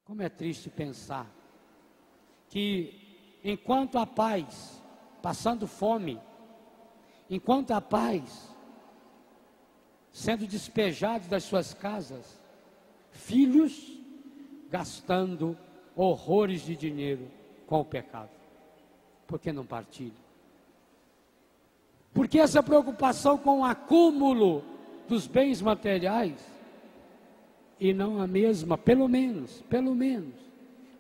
Como é triste pensar que enquanto há pais passando fome, enquanto há pais sendo despejados das suas casas, filhos gastando horrores de dinheiro com o pecado. Por que não partilham? Porque essa preocupação com o acúmulo dos bens materiais e não a mesma, pelo menos,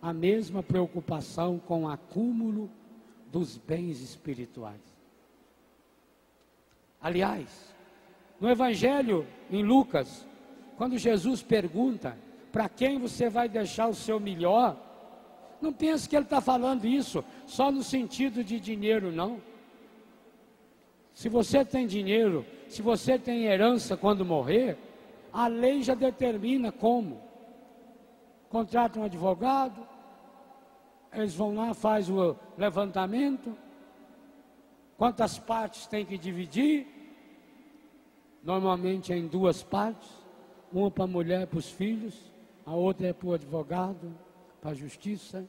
a mesma preocupação com o acúmulo dos bens espirituais. Aliás, no Evangelho, em Lucas, quando Jesus pergunta para quem você vai deixar o seu melhor, não pense que ele está falando isso só no sentido de dinheiro, não. Se você tem dinheiro, se você tem herança quando morrer, a lei já determina como. Contrata um advogado, eles vão lá, faz o levantamento, quantas partes tem que dividir, normalmente é em duas partes, uma para a mulher e para os filhos, a outra é para o advogado, para a justiça.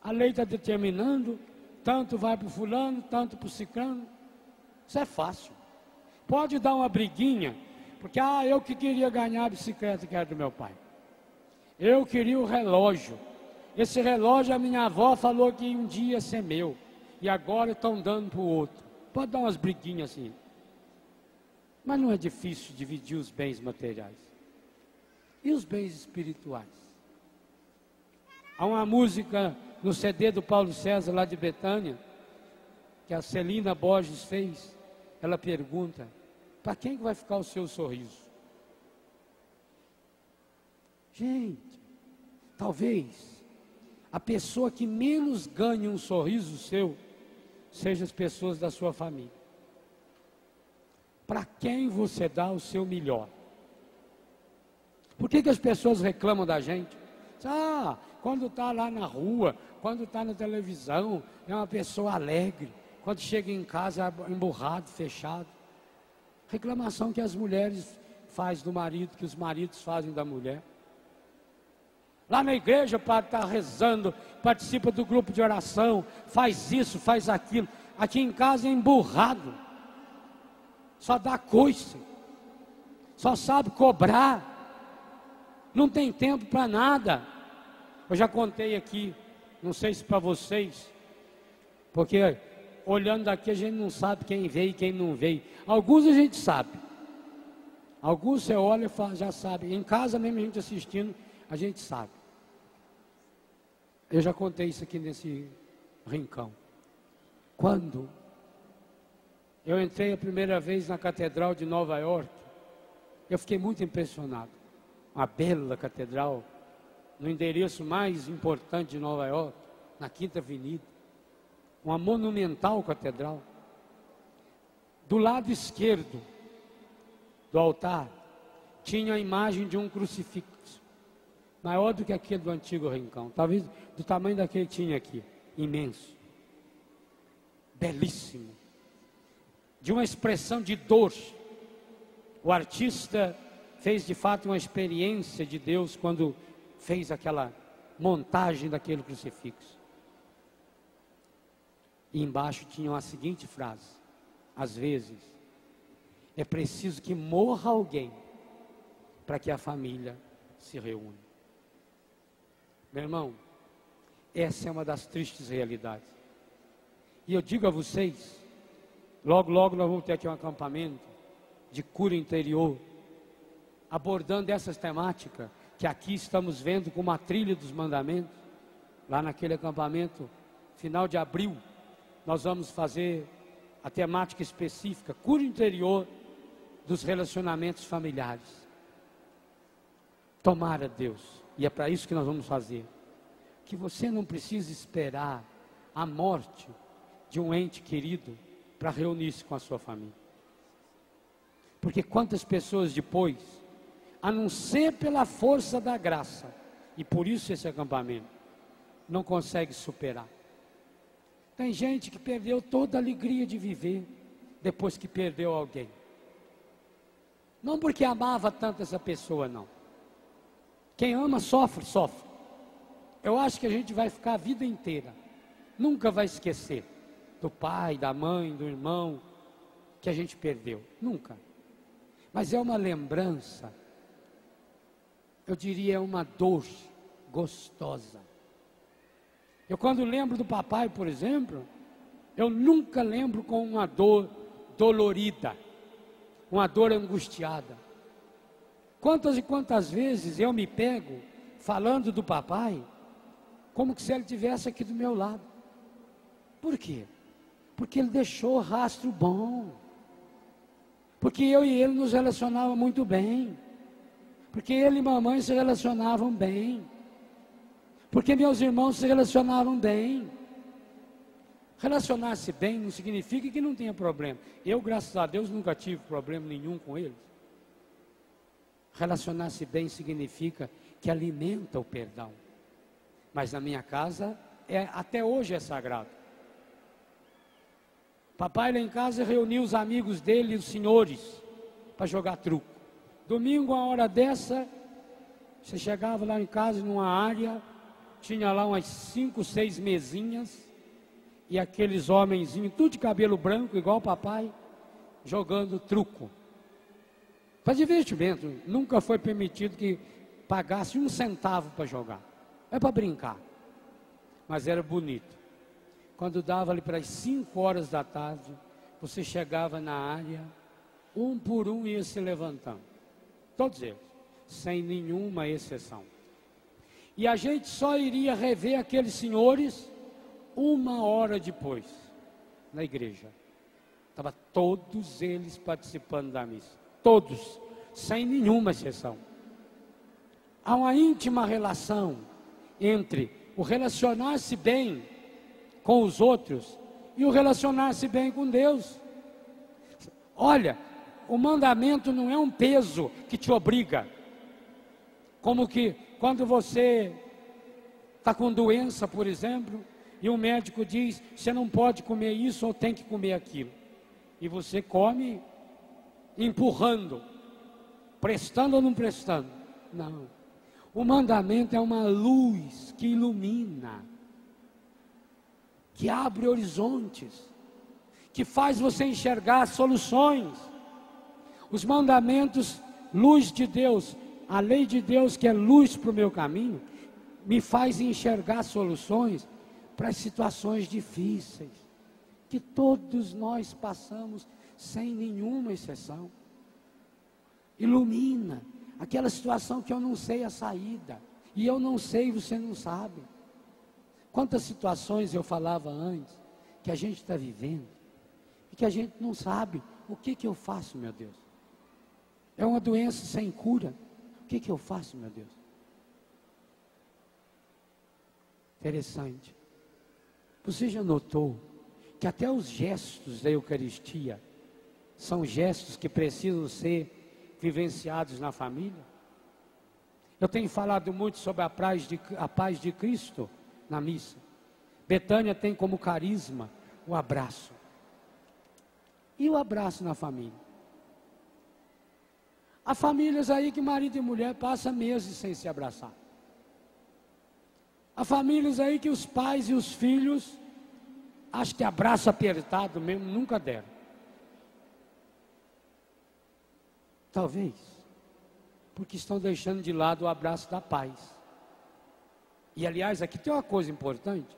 A lei está determinando, tanto vai para o fulano, tanto para o ciclano. Isso é fácil. Pode dar uma briguinha, porque eu que queria ganhar a bicicleta que era do meu pai. Eu queria o relógio. Esse relógio a minha avó falou que um dia ia ser meu, e agora estão dando para o outro. Pode dar umas briguinhas assim. Mas não é difícil dividir os bens materiais. E os bens espirituais? Há uma música no CD do Paulo César, lá de Betânia, que a Celina Borges fez. Ela pergunta: para quem que vai ficar o seu sorriso? Gente, talvez a pessoa que menos ganhe um sorriso seu seja as pessoas da sua família. Para quem você dá o seu melhor? Por que as pessoas reclamam da gente? Quando está lá na rua, quando está na televisão, é uma pessoa alegre. Quando chega em casa, é emburrado, fechado. Reclamação que as mulheres fazem do marido, que os maridos fazem da mulher. Lá na igreja, o padre está rezando, participa do grupo de oração, faz isso, faz aquilo. Aqui em casa é emburrado. Só dá coice. Só sabe cobrar. Não tem tempo para nada. Eu já contei aqui, não sei se para vocês, porque olhando daqui a gente não sabe quem veio e quem não veio. Alguns a gente sabe. Alguns você olha e fala, já sabe. Em casa mesmo a gente assistindo, a gente sabe. Eu já contei isso aqui nesse rincão. Quando eu entrei a primeira vez na Catedral de Nova York, eu fiquei muito impressionado. Uma bela catedral, no endereço mais importante de Nova York, na Quinta Avenida. Uma monumental catedral. Do lado esquerdo do altar, tinha a imagem de um crucifixo, maior do que aquele do antigo rincão, talvez do tamanho daquele que tinha aqui, imenso, belíssimo, de uma expressão de dor. O artista fez de fato uma experiência de Deus quando fez aquela montagem daquele crucifixo. E embaixo tinha a seguinte frase: às vezes é preciso que morra alguém para que a família se reúna. Meu irmão, essa é uma das tristes realidades. E eu digo a vocês, logo nós vamos ter aqui um acampamento de cura interior, abordando essas temáticas que aqui estamos vendo como a trilha dos mandamentos. Lá naquele acampamento, final de abril, nós vamos fazer a temática específica, cura interior dos relacionamentos familiares. Tomara, Deus, e é para isso que nós vamos fazer, que você não precise esperar a morte de um ente querido para reunir-se com a sua família. Porque quantas pessoas depois, a não ser pela força da graça, e por isso esse acampamento, não consegue superar. Tem gente que perdeu toda a alegria de viver depois que perdeu alguém. Não porque amava tanto essa pessoa, não. Quem ama sofre, sofre. Eu acho que a gente vai ficar a vida inteira, nunca vai esquecer do pai, da mãe, do irmão que a gente perdeu, nunca. Mas é uma lembrança, eu diria é uma dor gostosa. Eu quando lembro do papai, por exemplo, eu nunca lembro com uma dor dolorida, uma dor angustiada. Quantas e quantas vezes eu me pego falando do papai, como que se ele estivesse aqui do meu lado. Por quê? Porque ele deixou rastro bom. Porque eu e ele nos relacionávamos muito bem. Porque ele e mamãe se relacionavam bem. Porque meus irmãos se relacionavam bem. Relacionar-se bem não significa que não tenha problema. Eu, graças a Deus, nunca tive problema nenhum com eles. Relacionar-se bem significa que alimenta o perdão. Mas na minha casa, até hoje é sagrado. Papai lá em casa reuniu os amigos dele, os senhores, para jogar truco. Domingo, uma hora dessa, você chegava lá em casa, numa área, tinha lá umas 5, 6 mesinhas, e aqueles homenzinhos, tudo de cabelo branco, igual o papai, jogando truco. Para divertimento, nunca foi permitido que pagasse 1 centavo para jogar. É para brincar. Mas era bonito. Quando dava ali para as 5 horas da tarde, você chegava na área, um por um ia se levantando. Todos eles, sem nenhuma exceção. E a gente só iria rever aqueles senhores 1 hora depois, na igreja. Estavam todos eles participando da missa. Todos, sem nenhuma exceção. Há uma íntima relação entre o relacionar-se bem com os outros e o relacionar-se bem com Deus. Olha, o mandamento não é um peso que te obriga. Como que quando você está com doença, por exemplo, e o médico diz, você não pode comer isso ou tem que comer aquilo. E você come empurrando, prestando ou não prestando. Não. O mandamento é uma luz que ilumina, que abre horizontes, que faz você enxergar soluções. Os mandamentos, luz de Deus, a lei de Deus que é luz para o meu caminho, me faz enxergar soluções para as situações difíceis, que todos nós passamos sem nenhuma exceção. Ilumina aquela situação que eu não sei a saída, e eu não sei, você não sabe. Quantas situações eu falava antes, que a gente está vivendo, e que a gente não sabe, o que eu faço, meu Deus? É uma doença sem cura, o que eu faço, meu Deus? Interessante. Você já notou que até os gestos da Eucaristia são gestos que precisam ser vivenciados na família? Eu tenho falado muito sobre a paz de Cristo na missa. Betânia tem como carisma o abraço. E o abraço na família? Há famílias aí que marido e mulher passam meses sem se abraçar. Há famílias aí que os pais e os filhos, acho que abraço apertado mesmo, nunca deram. Talvez, porque estão deixando de lado o abraço da paz. E aliás, aqui tem uma coisa importante.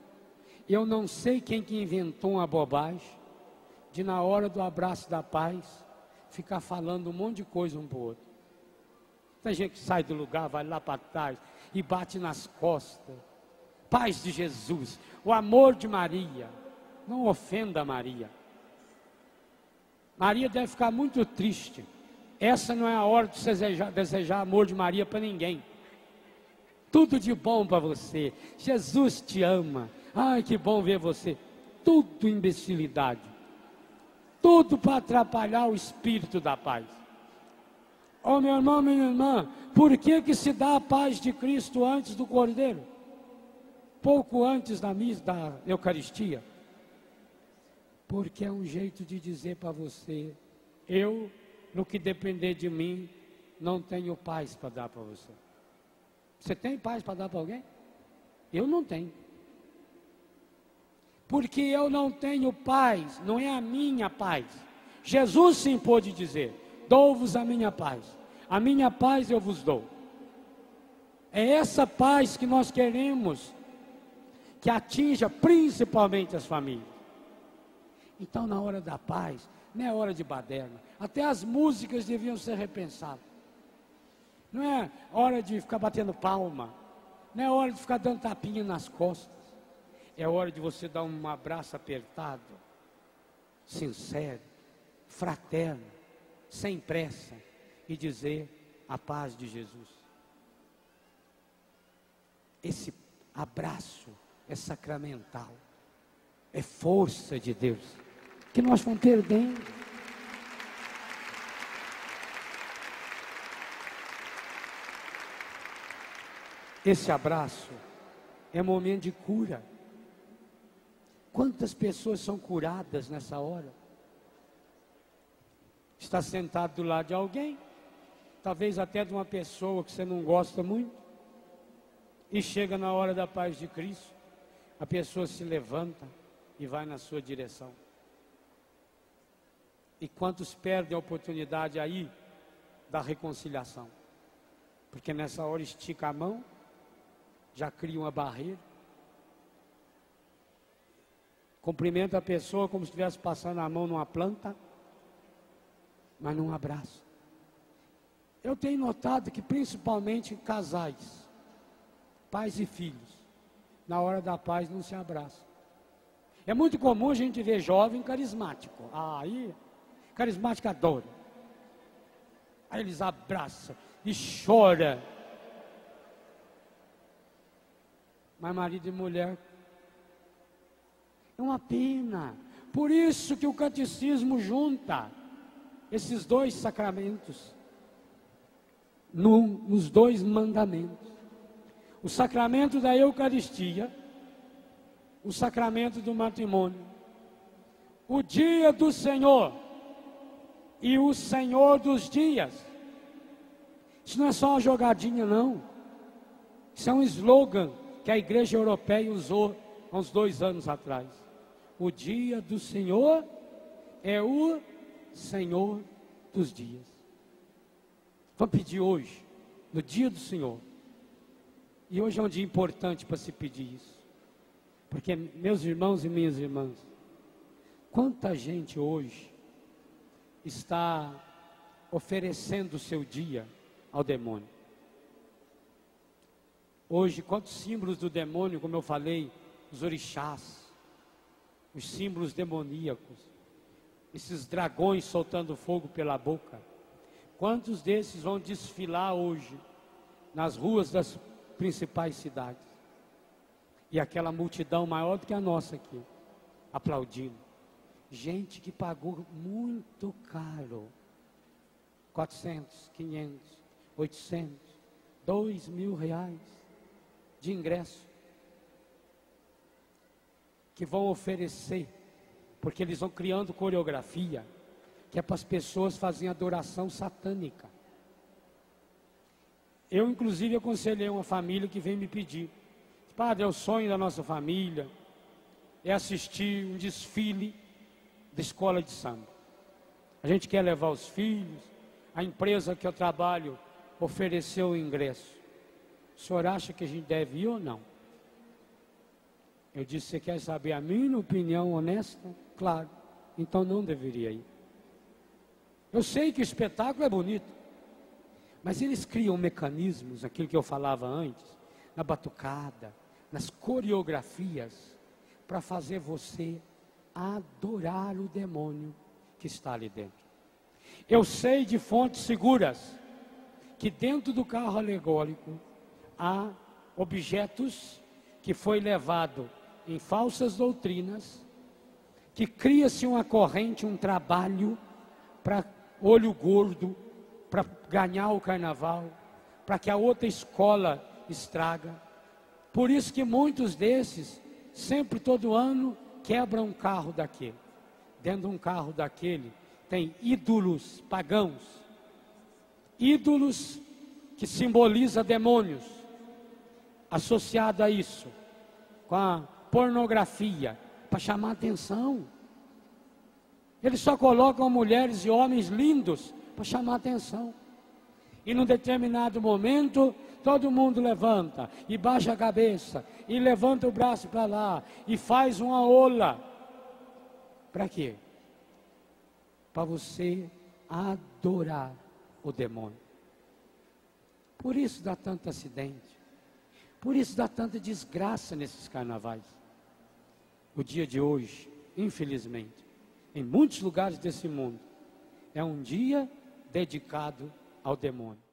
Eu não sei quem que inventou uma bobagem, de na hora do abraço da paz, ficar falando um monte de coisa um para o outro. Tem gente que sai do lugar, vai lá para trás e bate nas costas. Paz de Jesus, o amor de Maria. Não ofenda Maria. Maria deve ficar muito triste. Essa não é a hora de você desejar amor de Maria para ninguém. Tudo de bom para você. Jesus te ama. Ai, que bom ver você. Tudo imbecilidade. Tudo para atrapalhar o espírito da paz. Oh, meu irmão, minha irmã, por que se dá a paz de Cristo antes do Cordeiro? Pouco antes da missa, da Eucaristia? Porque é um jeito de dizer para você, eu, no que depender de mim, não tenho paz para dar para você. Você tem paz para dar para alguém? Eu não tenho. Porque eu não tenho paz, não é a minha paz. Jesus sim pôde dizer: dou-vos a minha paz eu vos dou. É essa paz que nós queremos que atinja principalmente as famílias. Então, na hora da paz, não é hora de baderna. Até as músicas deviam ser repensadas. Não é hora de ficar batendo palma. Não é hora de ficar dando tapinha nas costas. É hora de você dar um abraço apertado, sincero, fraterno, sem pressa, e dizer a paz de Jesus. Esse abraço é sacramental, é força de Deus, que nós vamos perdendo. Esse abraço é momento de cura. Quantas pessoas são curadas nessa hora? Está sentado do lado de alguém, talvez até de uma pessoa que você não gosta muito, e chega na hora da paz de Cristo, a pessoa se levanta e vai na sua direção. E quantos perdem a oportunidade aí da reconciliação? Porque nessa hora estica a mão, já cria uma barreira, cumprimenta a pessoa como se estivesse passando a mão numa planta, mas não abraça. Eu tenho notado que principalmente casais, pais e filhos, na hora da paz não se abraçam. É muito comum a gente ver jovem carismático. Aí, carismático adora. Aí eles abraçam e choram. Mas marido e mulher, é uma pena. Por isso que o catecismo junta esses dois sacramentos nos dois mandamentos. O sacramento da Eucaristia, o sacramento do matrimônio, o dia do Senhor e o Senhor dos dias. Isso não é só uma jogadinha, não. Isso é um slogan que a Igreja Europeia usou há uns 2 anos atrás. O dia do Senhor é o Senhor dos dias. Vamos pedir hoje, no dia do Senhor. E hoje é um dia importante para se pedir isso. Porque, meus irmãos e minhas irmãs, quanta gente hoje está oferecendo o seu dia ao demônio. Hoje, quantos símbolos do demônio, como eu falei, os orixás, os símbolos demoníacos, esses dragões soltando fogo pela boca, quantos desses vão desfilar hoje nas ruas das principais cidades? E aquela multidão maior do que a nossa aqui, aplaudindo. Gente que pagou muito caro, 400, 500, 800, 2.000 reais de ingresso, que vão oferecer, porque eles vão criando coreografia, que é para as pessoas fazerem adoração satânica. Eu, inclusive, aconselhei uma família que veio me pedir: padre, é o sonho da nossa família, é assistir um desfile da escola de samba. A gente quer levar os filhos, a empresa que eu trabalho ofereceu o ingresso. O senhor acha que a gente deve ir ou não? Eu disse: você quer saber a minha opinião honesta? Claro, então não deveria ir. Eu sei que o espetáculo é bonito, mas eles criam mecanismos, aquilo que eu falava antes, na batucada, nas coreografias, para fazer você adorar o demônio que está ali dentro. Eu sei de fontes seguras que dentro do carro alegórico há objetos que foi levado em falsas doutrinas, que cria-se uma corrente, um trabalho para olho gordo, para ganhar o carnaval, para que a outra escola estraga. Por isso que muitos desses, sempre todo ano, quebram um carro daquele. Dentro de um carro daquele tem ídolos pagãos, ídolos que simbolizam demônios, associado a isso, com a pornografia, para chamar atenção. Eles só colocam mulheres e homens lindos para chamar atenção. E num determinado momento, todo mundo levanta e baixa a cabeça e levanta o braço para lá e faz uma ola. Para quê? Para você adorar o demônio. Por isso dá tanto acidente. Por isso dá tanta desgraça nesses carnavais. O dia de hoje, infelizmente, em muitos lugares desse mundo, é um dia dedicado ao demônio.